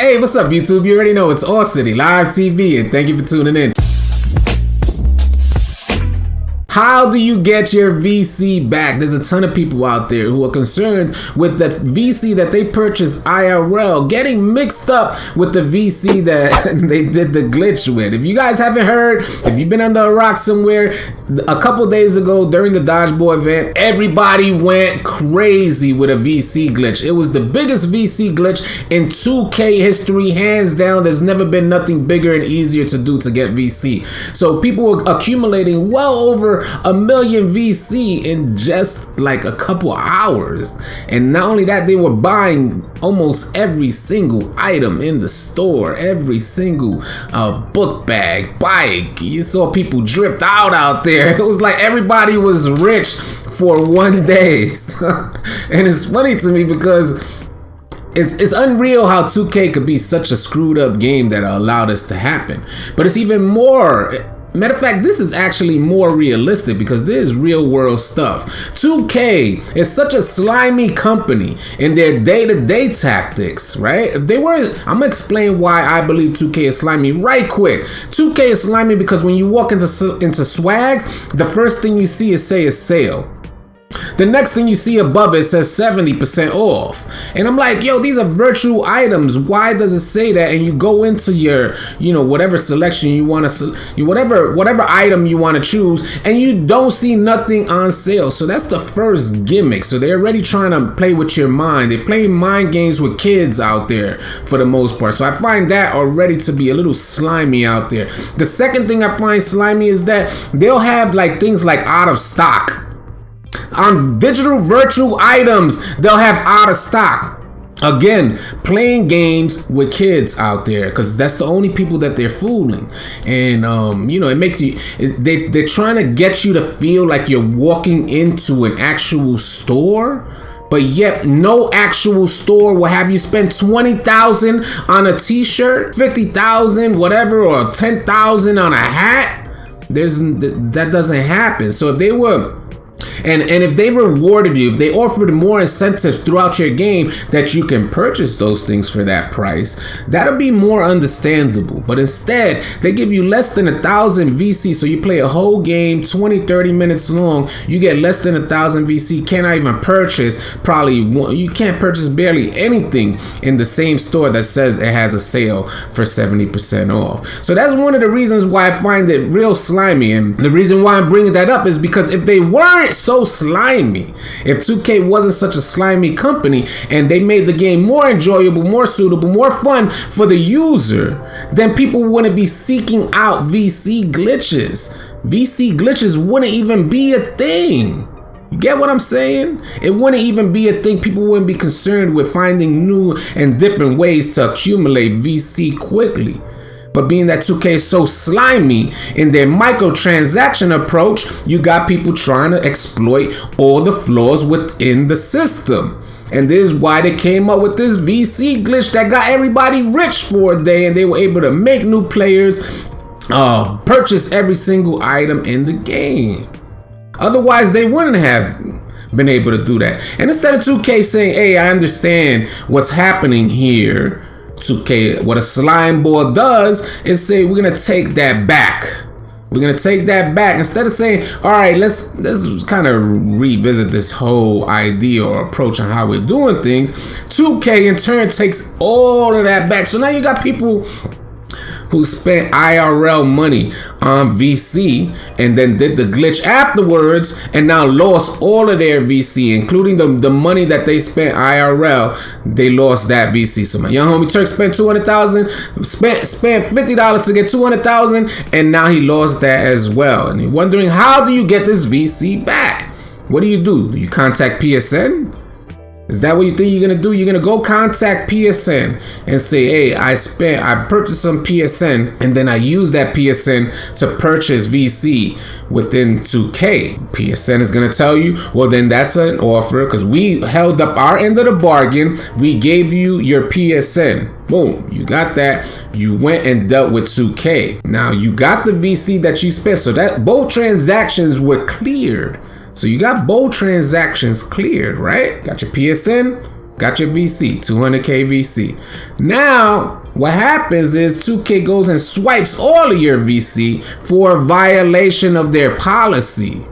Hey, what's up, YouTube? You already know it's All City Live TV, and thank you for tuning in. How do you get your VC back? There's a ton of people out there who are concerned with the VC that they purchased IRL getting mixed up with the VC that they did the glitch with. If you guys haven't heard, if you've been under a rock somewhere, a couple days ago during the Dodgeball event, everybody went crazy with a VC glitch. It was the biggest VC glitch in 2K history, hands down. There's never been nothing bigger and easier to do to get VC. So people were accumulating well over 1 million VC in just like a couple hours. And not only that, they were buying almost every single item in the store, every single book bag, bike. You saw people dripped out there. It was like everybody was rich for one day. And it's funny to me because it's unreal how 2K could be such a screwed up game that allowed this to happen. But it's even more. Matter of fact, this is actually more realistic because this is real world stuff. 2K is such a slimy company in their day-to-day tactics, right? If they were, I'm gonna explain why I believe 2K is slimy right quick. 2K is slimy because when you walk into swags, the first thing you see is sale. The next thing you see above it says 70% off. And I'm like, yo, these are virtual items. Why does it say that? And you go into your, whatever selection you want to, whatever item you want to choose, and you don't see nothing on sale. So that's the first gimmick. So they're already trying to play with your mind. They're playing mind games with kids out there for the most part. So I find that already to be a little slimy out there. The second thing I find slimy is that they'll have like things like out of stock. On digital virtual items, they'll have out of stock. Again, playing games with kids out there because that's the only people that they're fooling. And it makes you, they're trying to get you to feel like you're walking into an actual store, but yet no actual store will have you spend $20,000 on a t-shirt, $50,000 whatever, or $10,000 on a hat. That doesn't happen. So if they were And if they rewarded you, if they offered more incentives throughout your game that you can purchase those things for that price, that'll be more understandable. But instead, they give you less than 1,000 VC. So you play a whole game, 20, 30 minutes long, you get less than 1,000 VC, cannot even purchase you can't purchase barely anything in the same store that says it has a sale for 70% off. So that's one of the reasons why I find it real slimy. And the reason why I'm bringing that up is because if they weren't so slimy, if 2K wasn't such a slimy company and they made the game more enjoyable, more suitable, more fun for the user, then people wouldn't be seeking out VC glitches. VC glitches wouldn't even be a thing. You get what I'm saying? It wouldn't even be a thing. People wouldn't be concerned with finding new and different ways to accumulate VC quickly. But being that 2K is so slimy in their microtransaction approach, you got people trying to exploit all the flaws within the system. And this is why they came up with this VC glitch that got everybody rich for a day, and they were able to make new players purchase every single item in the game. Otherwise, they wouldn't have been able to do that. And instead of 2K saying, hey, I understand what's happening here, 2K, what a slime ball does is say, we're gonna take that back. We're gonna take that back. Instead of saying, all right, let's kind of revisit this whole idea or approach on how we're doing things, 2K in turn takes all of that back. So now you got people who spent IRL money on VC and then did the glitch afterwards and now lost all of their VC, including the money that they spent IRL. They lost that VC. So my young homie Turk spent $200,000, spent $50 to get $200,000, and now he lost that as well. And you're wondering, how do you get this VC back? What do? Do you contact PSN? Is that what you think you're gonna do? You're gonna go contact PSN and say, hey, I purchased some PSN and then I used that PSN to purchase VC within 2K. PSN is gonna tell you, well, then that's an offer because we held up our end of the bargain. We gave you your PSN. Boom, you got that. You went and dealt with 2K. Now you got the VC that you spent. So that both transactions were cleared. So you got both transactions cleared, right? Got your PSN, Got your VC, 200K VC. Now, what happens is 2K goes and swipes all of your VC for a violation of their policy.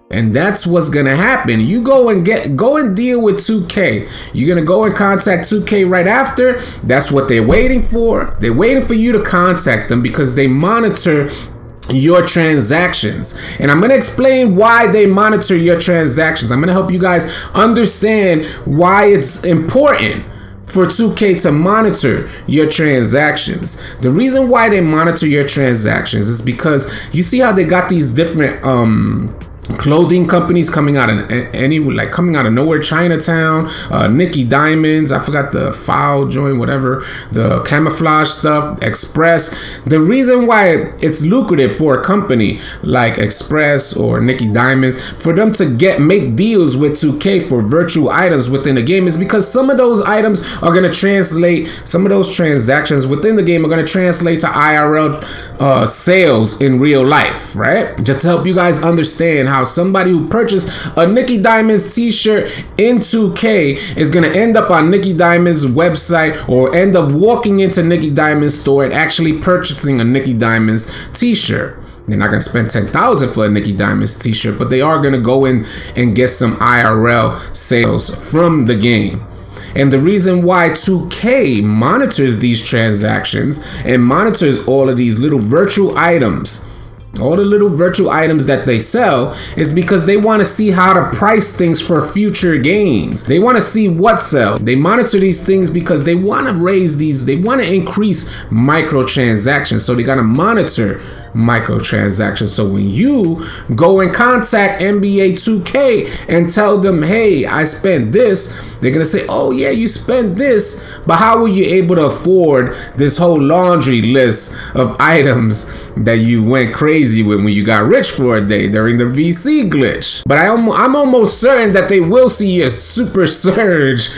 And that's what's gonna happen. You go and deal with 2K. You're gonna go and contact 2K right after. That's what they're waiting for. They're waiting for you to contact them because they monitor your transactions. And I'm going to explain why they monitor your transactions. I'm going to help you guys understand why it's important for 2K to monitor your transactions. The reason why they monitor your transactions is because you see how they got these different clothing companies coming out of coming out of nowhere. Chinatown, Nicky Diamonds, I forgot the foul joint, whatever, the camouflage stuff, Express. The reason why it's lucrative for a company like Express or Nicky Diamonds for them to make deals with 2K for virtual items within the game is because some of those items are going to translate, some of those transactions within the game are going to translate to IRL sales in real life, right? Just to help you guys understand how somebody who purchased a Nicky Diamonds t-shirt in 2K is going to end up on Nicky Diamonds website or end up walking into Nicky Diamonds store and actually purchasing a Nicky Diamonds t-shirt. They're not going to spend $10,000 for a Nicky Diamonds t-shirt, but they are going to go in and get some IRL sales from the game. And the reason why 2K monitors these transactions and monitors all of these little virtual items, all the little virtual items that they sell, is because they want to see how to price things for future games. They want to see what sell. They monitor these things because they want to they want to increase microtransactions. So they got to monitor microtransactions. So when you go and contact NBA 2K and tell them, hey, I spent this, they're gonna say, oh yeah, you spent this, but how were you able to afford this whole laundry list of items that you went crazy with when you got rich for a day during the VC glitch? But I'm almost certain that they will see a super surge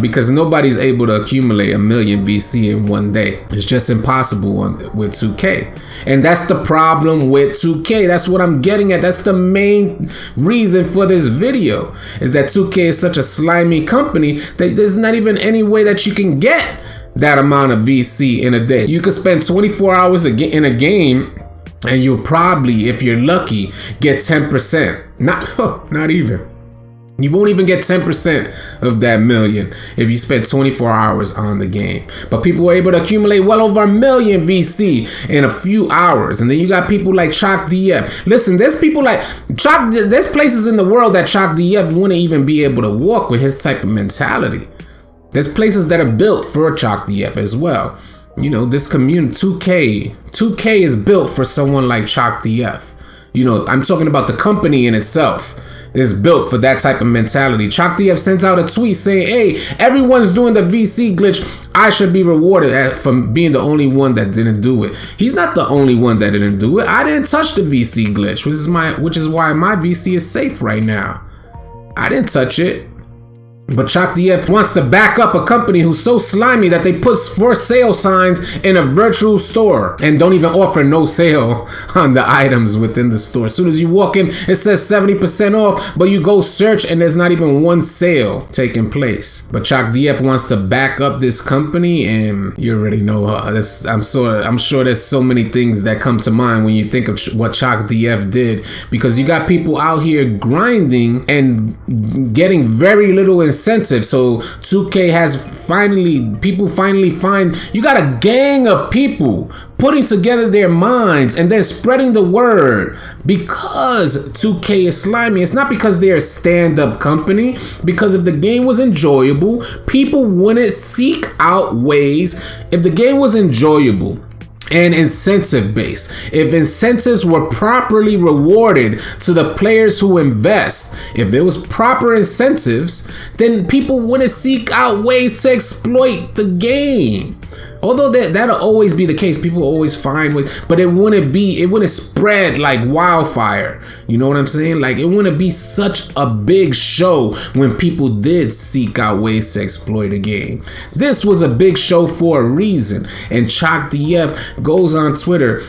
because nobody's able to accumulate 1 million VC in one day. It's just impossible with 2K. And that's the problem with 2K. That's what I'm getting at. That's the main reason for this video, is that 2K is such a slimy company that there's not even any way that you can get that amount of VC in a day. You could spend 24 hours in a game and you'll probably, if you're lucky, get 10%. Not even. You won't even get 10% of that million if you spend 24 hours on the game. But people were able to accumulate well over 1 million VC in a few hours. And then you got people like Chalk DF. Listen, there's people like Chalk. There's places in the world that Chalk DF wouldn't even be able to walk with his type of mentality. There's places that are built for Chalk DF as well. You know, this community, 2K is built for someone like Chalk DF. You know, I'm talking about the company in itself is built for that type of mentality. Chalk DF sends out a tweet saying, hey, everyone's doing the VC glitch. I should be rewarded for being the only one that didn't do it. He's not the only one that didn't do it. I didn't touch the VC glitch, which is why my VC is safe right now. I didn't touch it. But Chalk DF wants to back up a company who's so slimy that they put for sale signs in a virtual store and don't even offer no sale on the items within the store. As soon as you walk in, it says 70% off, but you go search and there's not even one sale taking place. But Chalk DF wants to back up this company, and you already know I'm sure there's so many things that come to mind when you think of what Chalk DF did, because you got people out here grinding and getting very little incentive. So 2K has people finally find, you got a gang of people putting together their minds and then spreading the word. Because 2K is slimy, it's not because they're a stand-up company. Because if the game was enjoyable, people wouldn't seek out ways. If the game was enjoyable and incentive based, if incentives were properly rewarded to the players who invest, if there was proper incentives, then people wouldn't seek out ways to exploit the game. Although that'll always be the case, people always find ways, but it wouldn't spread like wildfire. You know what I'm saying? Like, it wouldn't be such a big show when people did seek out ways to exploit a game. This was a big show for a reason. And Chalk DF goes on Twitter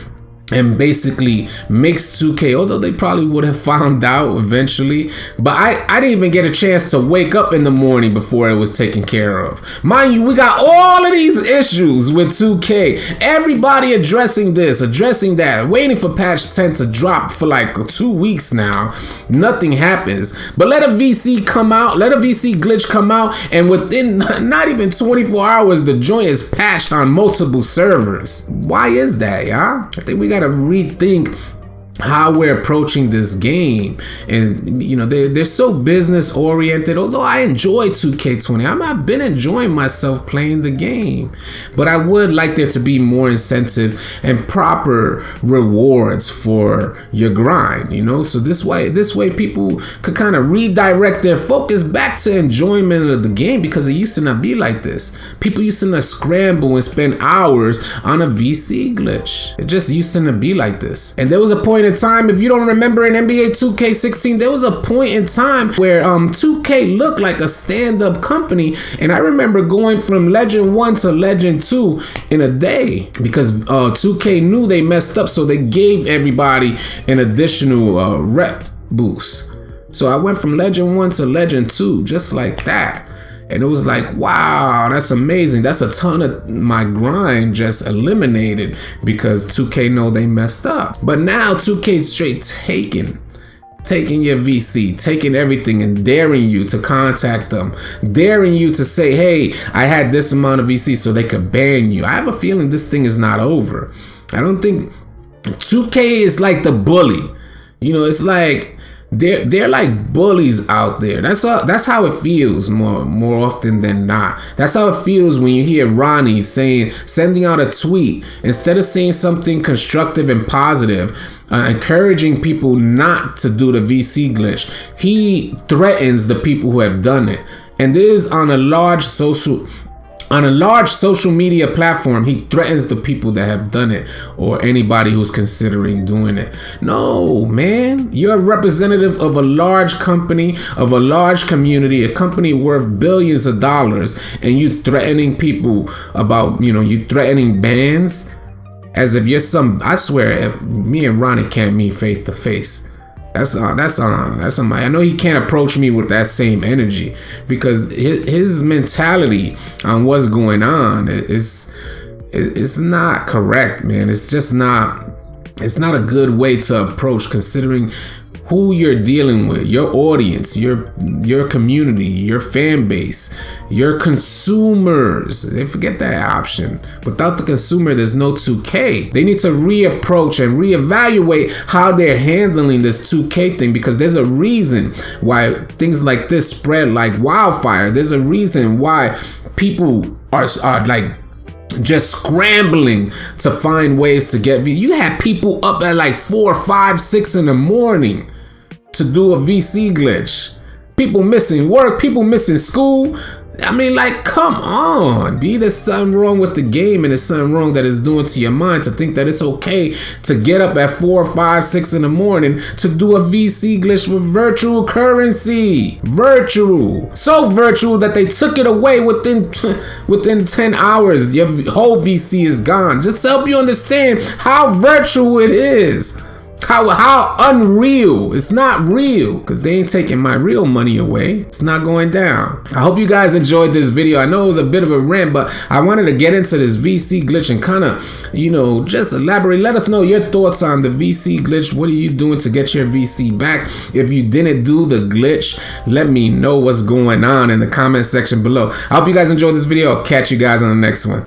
and basically mix 2K, although they probably would have found out eventually. But I didn't even get a chance to wake up in the morning before it was taken care of. Mind you, we got all of these issues with 2K. Everybody addressing this, addressing that, waiting for patch 10 to drop for like 2 weeks now. Nothing happens. But let a VC come out, let a VC glitch come out, and within not even 24 hours, the joint is patched on multiple servers. Why is that, y'all? I think we gotta rethink how we're approaching this game. And you know, they're so business oriented. Although I enjoy 2K20, I've been enjoying myself playing the game, but I would like there to be more incentives and proper rewards for your grind, you know. So this way people could kind of redirect their focus back to enjoyment of the game, because it used to not be like this. People used to not scramble and spend hours on a VC glitch. It just used to not be like this. And there was a point in time, if you don't remember, in NBA 2K16, there was a point in time where 2K looked like a stand-up company, and I remember going from Legend 1 to Legend 2 in a day, because 2K knew they messed up, so they gave everybody an additional rep boost. So I went from Legend 1 to Legend 2 just like that. And it was like, wow, that's amazing. That's a ton of my grind just eliminated because 2K know they messed up. But now 2K straight taking your VC, taking everything and daring you to contact them, daring you to say, hey, I had this amount of VC, so they could ban you. I have a feeling this thing is not over. I don't think 2K is like the bully. You know, it's like, they're like bullies out there. That's how it feels more often than not. That's how it feels when you hear Ronnie sending out a tweet, instead of saying something constructive and positive, encouraging people not to do the VC glitch. He threatens the people who have done it, and this is on a large social media platform. He threatens the people that have done it, or anybody who's considering doing it. No, man, you're a representative of a large company, of a large community, a company worth billions of dollars, and you threatening people about, you know, you threatening bans as if you're some. I swear, if me and Ronnie can't meet face to face, that's on my. I know he can't approach me with that same energy, because his mentality on what's going on is not correct, man. It's just not. It's not a good way to approach, considering who you're dealing with, your audience, your community, your fan base, your consumers. They forget that option. Without the consumer, there's no 2K. They need to reapproach and reevaluate how they're handling this 2K thing, because there's a reason why things like this spread like wildfire. There's a reason why people are like just scrambling to find ways to get You had people up at like 4, 5, 6 in the morning to do a VC glitch. People missing work, people missing school. I mean, like, come on. There's something wrong with the game, and there's something wrong that it's doing to your mind to think that it's okay to get up at 4, 5, 6 in the morning to do a VC glitch with virtual currency. Virtual. So virtual that they took it away within 10 hours. Your whole VC is gone. Just to help you understand how virtual it is. How unreal. It's not real, because they ain't taking my real money away. It's not going down. I hope you guys enjoyed this video. I know it was a bit of a rant, but I wanted to get into this VC glitch and kind of, you know, just elaborate. Let us know your thoughts on the VC glitch. What are you doing to get your VC back? If you didn't do the glitch, let me know what's going on in the comment section below. I hope you guys enjoyed this video. I'll catch you guys on the next one.